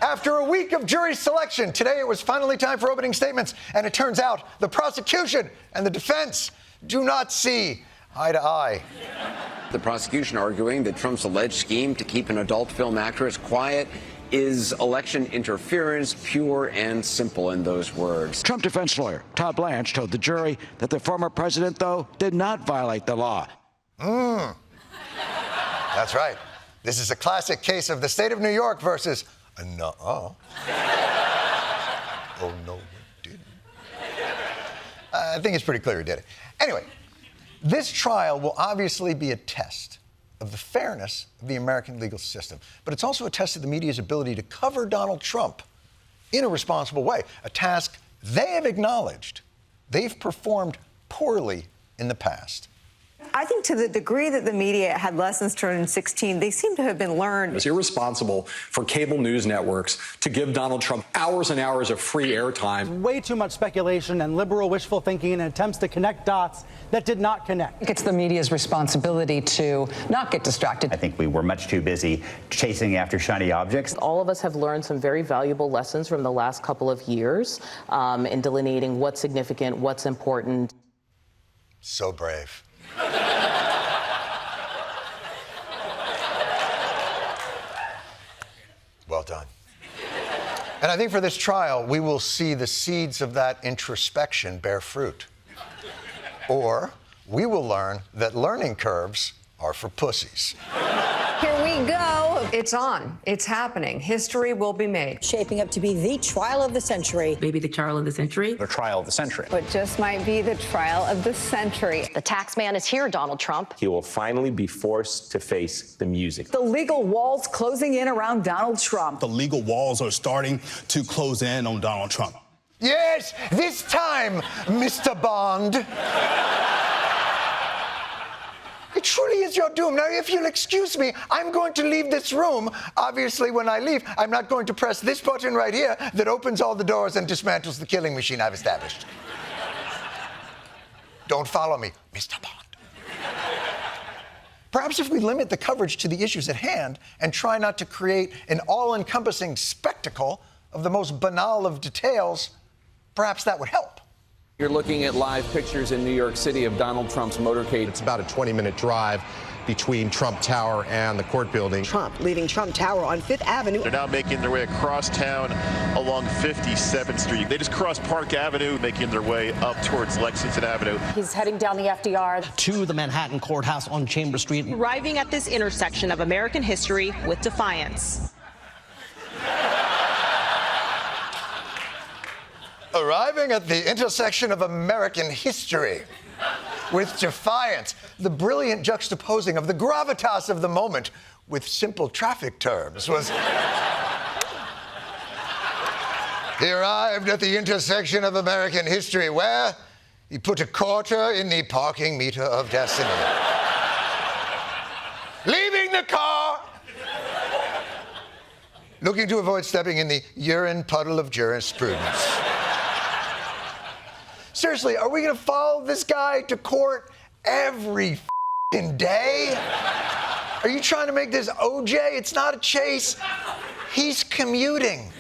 After a week of jury selection, today it was finally time for opening statements, and it turns out the prosecution and the defense do not see eye to eye. The prosecution arguing that Trump's alleged scheme to keep an adult film actress quiet is election interference, pure and simple in those words. Trump defense lawyer Todd Blanche told the jury that the former president, though, did not violate the law. That's right. This is a classic case of the state of New York versus a nuh-uh. Oh, no, we didn't. I think it's pretty clear he did it. Anyway, this trial will obviously be a test of the fairness of the American legal system, but it's also a test of the media's ability to cover Donald Trump in a responsible way, a task they have acknowledged they've performed poorly in the past. I think to the degree that the media had lessons to learn in 2016, they seem to have been learned. It's irresponsible for cable news networks to give Donald Trump hours and hours of free airtime. Way too much speculation and liberal wishful thinking and attempts to connect dots that did not connect. It's the media's responsibility to not get distracted. I think we were much too busy chasing after shiny objects. All of us have learned some very valuable lessons from the last couple of years in delineating what's significant, what's important. So brave. Well done. And I think for this trial, we will see the seeds of that introspection bear fruit. Or we will learn that learning curves are for pussies. Here we go. It's on. It's happening. History will be made. Shaping up to be the trial of the century. Maybe the trial of the century. The trial of the century. But just might be the trial of the century. The tax man is here, Donald Trump. He will finally be forced to face the music. The legal walls closing in around Donald Trump. The legal walls are starting to close in on Donald Trump. Yes, this time, Mr. Bond. It truly is your doom. Now, if you'll excuse me, I'm going to leave this room. Obviously, when I leave, I'm not going to press this button right here that opens all the doors and dismantles the killing machine I've established. Don't follow me, Mr. Bond. Perhaps if we limit the coverage to the issues at hand and try not to create an all-encompassing spectacle of the most banal of details, perhaps that would help. You're looking at live pictures in New York City of Donald Trump's motorcade. It's about a 20-minute drive between Trump Tower and the court building. Trump leaving Trump Tower on 5th Avenue. They're now making their way across town along 57th Street. They just crossed Park Avenue, making their way up towards Lexington Avenue. He's heading down the FDR To the Manhattan courthouse on Chambers Street. arriving at this intersection of American history with defiance. Arriving at the intersection of American history with defiance, the brilliant juxtaposing of the gravitas of the moment with simple traffic terms was... He arrived at the intersection of American history where he put a quarter in the parking meter of destiny. Leaving the car, looking to avoid stepping in the urine puddle of jurisprudence. Seriously, are we going to follow this guy to court every f***ing day? Are you trying to make this OJ? It's not a chase. He's commuting.